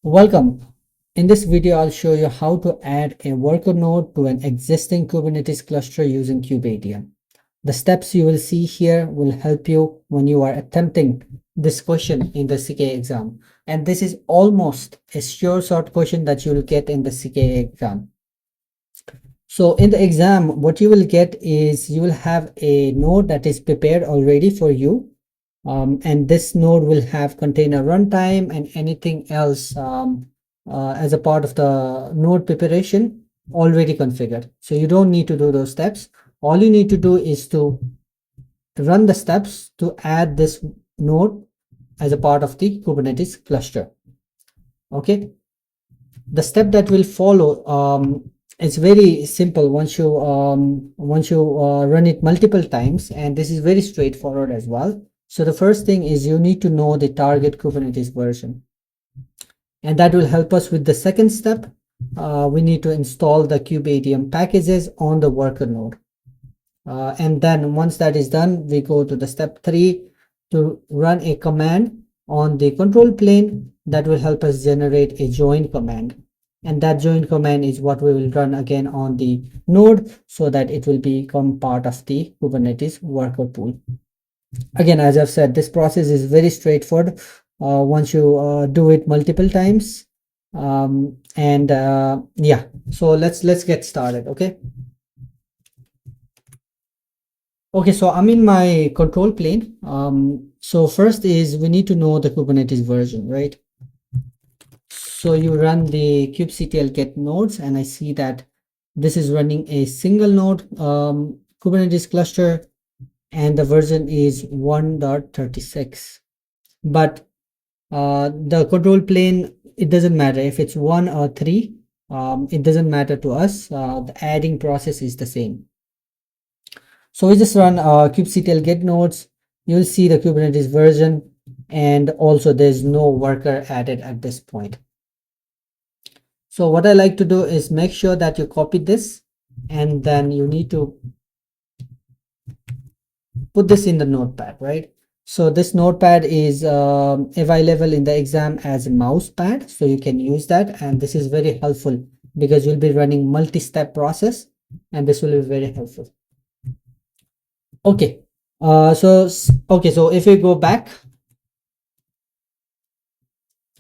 Welcome. In this video, I'll show you how to add a worker node to an existing Kubernetes cluster using kubeadm. The steps you will see here will help you when you are attempting this question in the CKA exam. And this is almost a sure shot question that you will get in the CKA exam. So in the exam, what you will get is you will have a node that is prepared already for you. And this node will have container runtime and anything else as a part of the node preparation already configured. So you don't need to do those steps. All you need to do is to run the steps to add this node as a part of the Kubernetes cluster. Okay. The step that will follow it's very simple once you run it multiple times, and this is very straightforward as well. So the first thing is you need to know the target Kubernetes version, and that will help us with the second step. We need to install the kubeadm packages on the worker node, and then once that is done, we go to the step 3 to run a command on the control plane that will help us generate a join command. And that join command is what we will run again on the node so that it will become part of the Kubernetes worker pool. Again, as I've said, this process is very straightforward once you do it multiple times. Yeah, so let's get started. Okay. Okay, so I'm in my control plane. So first is we need to know the Kubernetes version, right? So you run the kubectl get nodes, and I see that this is running a single node Kubernetes cluster, and the version is 1.36. But the control plane, it doesn't matter if it's 1 or 3. It doesn't matter to us. The adding process is the same. So we just run kubectl get nodes. You'll see the Kubernetes version, and also there's no worker added at this point. So what I like to do is make sure that you copy this, and then you need to put this in the notepad, right? So this notepad is available in the exam as a Mousepad, so you can use that, and this is very helpful because you'll be running multi-step process, and this will be very helpful. Okay, so if we go back,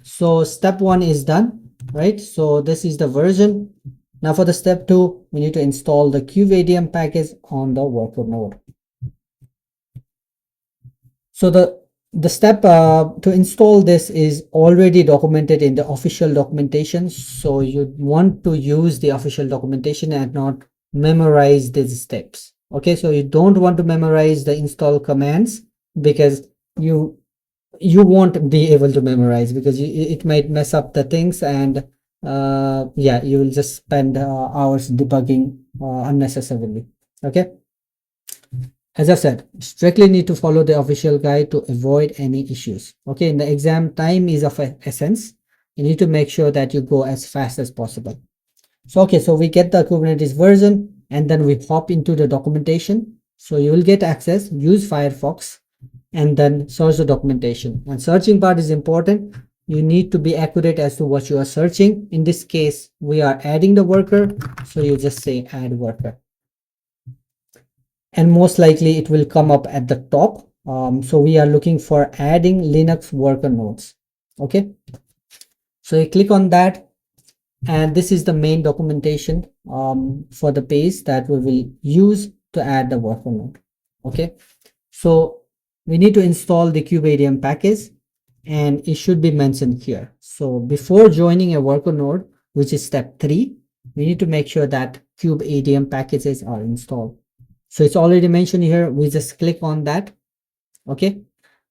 so step 1 is done, right? So this is the version. Now for the step 2, we need to install the kubeadm package on the worker node. So the step to install this is already documented in the official documentation. So you want to use the official documentation and not memorize these steps. Okay, so you don't want to memorize the install commands because you won't be able to memorize because it might mess up the things, and yeah, you will just spend hours debugging unnecessarily. Okay, as I've said, strictly need to follow the official guide to avoid any issues. Okay, in the exam, time is of essence. You need to make sure that you go as fast as possible. So okay, so we get the Kubernetes version, and then we hop into the documentation. So you will get access, use Firefox, and then search the documentation. And searching part is important. You need to be accurate as to what you are searching. In this case, we are adding the worker, so you just say add worker, and most likely it will come up at the top. So we are looking for adding Linux worker nodes. Okay, so you click on that, and this is the main documentation for the page that we will use to add the worker node. Okay, so we need to install the kubeadm package, and it should be mentioned here. So before joining a worker node, which is step 3, we need to make sure that kubeadm packages are installed. So it's already mentioned here. We just click on that. Okay,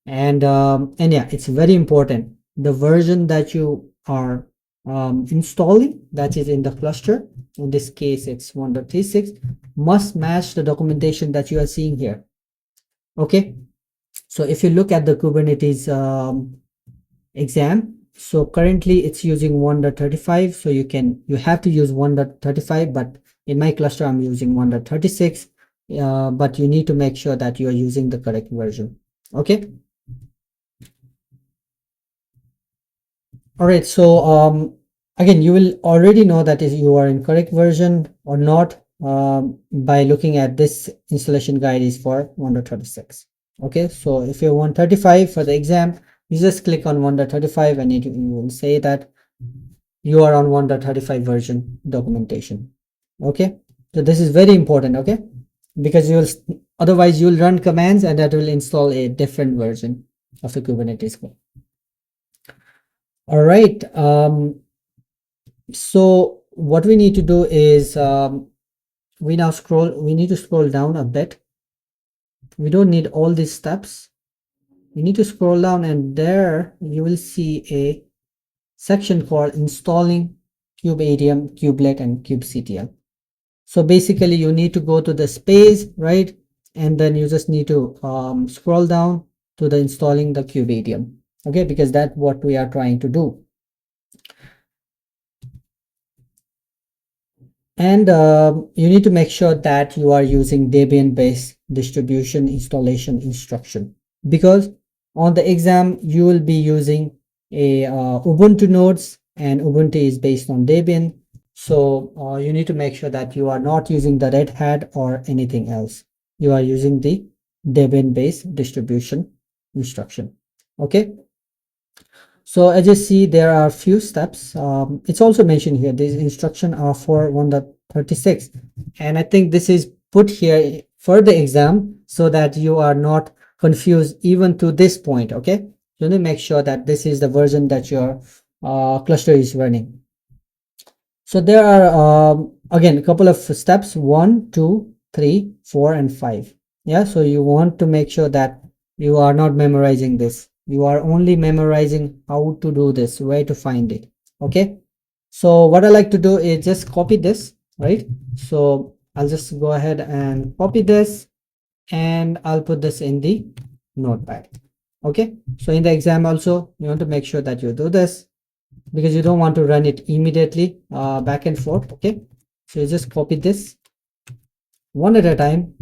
and yeah, it's very important. The version that you are installing, that is in the cluster, in this case it's 1.36, must match the documentation that you are seeing here. Okay, so if you look at the Kubernetes exam, so currently it's using 1.35, so you have to use 1.35, but in my cluster I'm using 1.36. But you need to make sure that you are using the correct version. Okay, All right, so again, you will already know that is you are in correct version or not by looking at this installation guide is for 1.36. Okay, so if you want 35 for the exam, you just click on 1.35 and you will say that you are on 1.35 version documentation. Okay, so this is very important. Okay, because you'll otherwise you'll run commands and that will install a different version of the Kubernetes code. All right, so what we need to do is we need to scroll down a bit. We don't need all these steps. We need to scroll down and there you will see a section called installing kubeadm, kubelet and kubectl. So basically you need to go to the space, right? And then you just need to scroll down to the installing the kubeadm. Okay, because that's what we are trying to do. And you need to make sure that you are using Debian based distribution installation instruction, because on the exam you will be using a Ubuntu nodes and Ubuntu is based on Debian. So you need to make sure that you are not using the Red Hat or anything else. You are using the Debian based distribution instruction. Okay. So as you see, there are a few steps. It's also mentioned here, these instructions are for 1.36. And I think this is put here for the exam so that you are not confused even to this point. Okay. You need to make sure that this is the version that your cluster is running. So there are, again, a couple of steps, 1, 2, 3, 4, and 5. Yeah. So you want to make sure that you are not memorizing this. You are only memorizing how to do this, where to find it. Okay, so what I like to do is just copy this, right? So I'll just go ahead and copy this and I'll put this in the notepad. Okay, so in the exam also you want to make sure that you do this because you don't want to run it immediately back and forth. Okay, so you just copy this one at a time.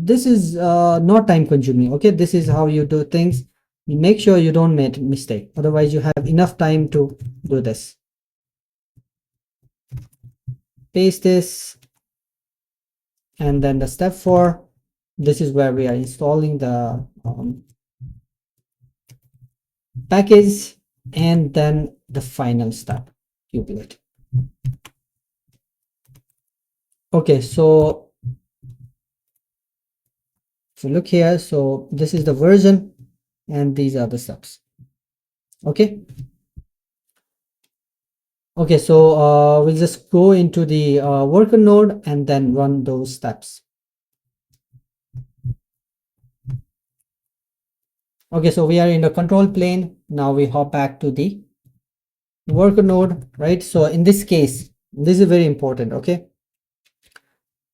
This is not time consuming. Okay, this is how you do things. Make sure you don't make mistake, otherwise you have enough time to do this. Paste this, and then the step 4, this is where we are installing the package, and then the final step, kubelet. Okay, so if you look here, so this is the version and these are the steps. Okay, so we'll just go into the worker node and then run those steps. Okay, so we are in the control plane. Now we hop back to the worker node, right? So in this case, this is very important. Okay,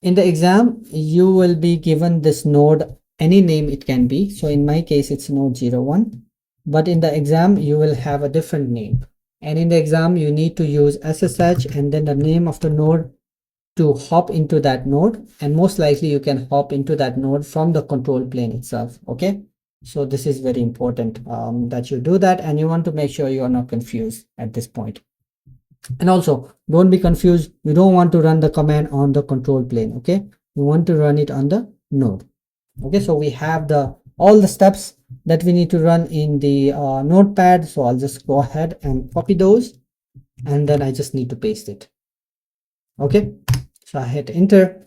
in the exam you will be given this node, any name it can be. So in my case it's node 01, but in the exam you will have a different name, and in the exam you need to use SSH and then the name of the node to hop into that node, and most likely you can hop into that node from the control plane itself. Okay, so this is very important that you do that, and you want to make sure you are not confused at this point. And also don't be confused, you don't want to run the command on the control plane. Okay, you want to run it on the node. Okay, so we have all the steps that we need to run in the notepad. So I'll just go ahead and copy those, and then I just need to paste it. Okay, so I hit enter.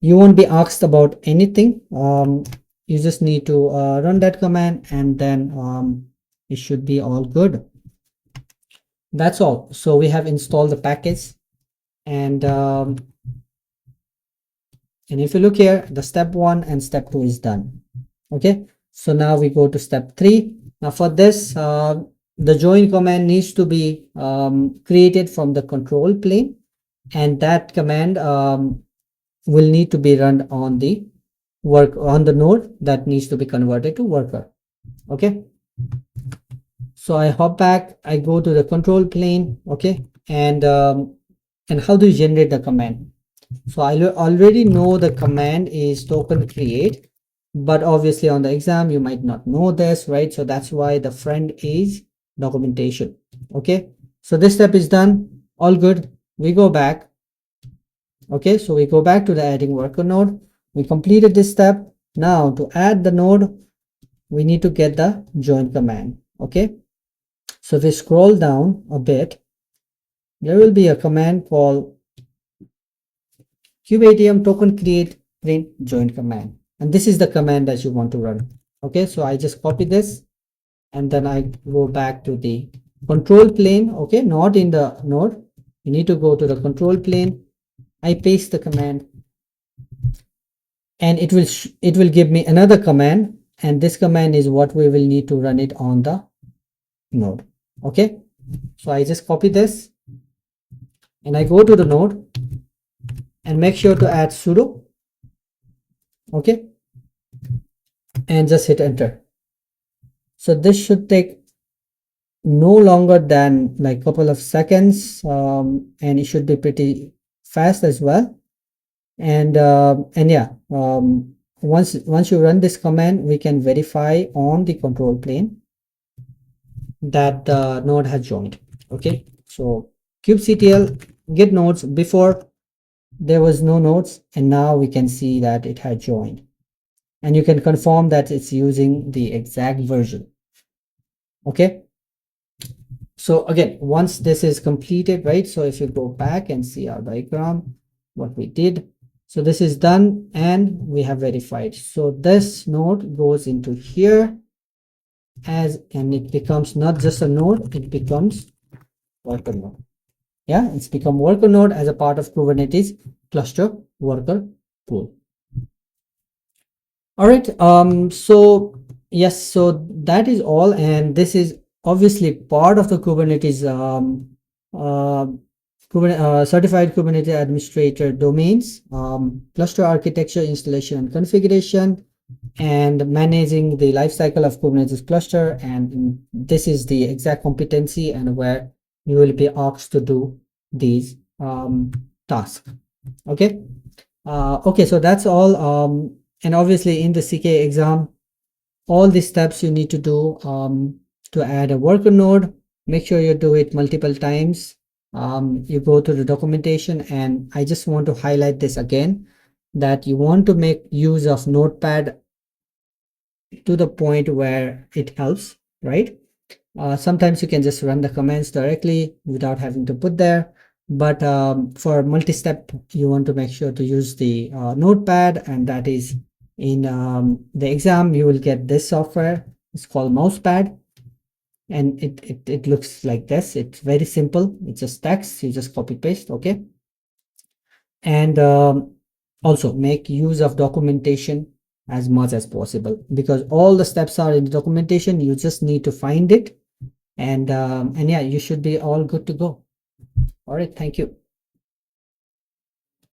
You won't be asked about anything. You just need to run that command, and then it should be all good. That's all. So we have installed the package, and if you look here, the step 1 and step 2 is done. Okay, so now we go to step 3. Now for this, the join command needs to be created from the control plane, and that command will need to be run on the node that needs to be converted to worker. Okay, so I hop back, I go to the control plane. Okay, and how do you generate the command? So I already know the command is token create, but obviously on the exam you might not know this, right? So that's why the friend is documentation. Okay, so this step is done, all good. We go back. Okay, so we go back to the adding worker node. We completed this step. Now to add the node, we need to get the join command. Okay, so if we scroll down a bit, there will be a command called kubeadm token create print join command, and this is the command that you want to run. Okay, so I just copy this and then I go back to the control plane. Okay, not in the node, you need to go to the control plane. I paste the command and it will give me another command, and this command is what we will need to run it on the node. Okay, so I just copy this and I go to the node and make sure to add sudo. Okay, and just hit enter. So this should take no longer than like a couple of seconds, and it should be pretty fast as well. And yeah, once you run this command, we can verify on the control plane that the node has joined. Okay, so kubectl get nodes. Before there was no nodes, and now we can see that it had joined, and you can confirm that it's using the exact version. Okay, so again, once this is completed, right, so if you go back and see our diagram, what we did, so this is done and we have verified. So this node goes into here and it becomes not just a node, it becomes worker node. Yeah, it's become worker node as a part of Kubernetes cluster worker pool. All right, so yes, so that is all, and this is obviously part of the Kubernetes Certified Kubernetes Administrator domains, cluster architecture, installation and configuration, and managing the lifecycle of Kubernetes cluster. And this is the exact competency and where you will be asked to do these tasks. Okay, okay, so that's all. And obviously in the CKA exam, all the steps you need to do to add a worker node, make sure you do it multiple times. You go to the documentation, and I just want to highlight this again, that you want to make use of Notepad to the point where it helps, right? Sometimes you can just run the commands directly without having to put there, but for multi-step, you want to make sure to use the Notepad, and that is in the exam. You will get this software. It's called Mousepad, and it looks like this. It's very simple. It's just text, you just copy paste. Okay, and also make use of documentation as much as possible, because all the steps are in the documentation. You just need to find it, and yeah, you should be all good to go. All right, thank you.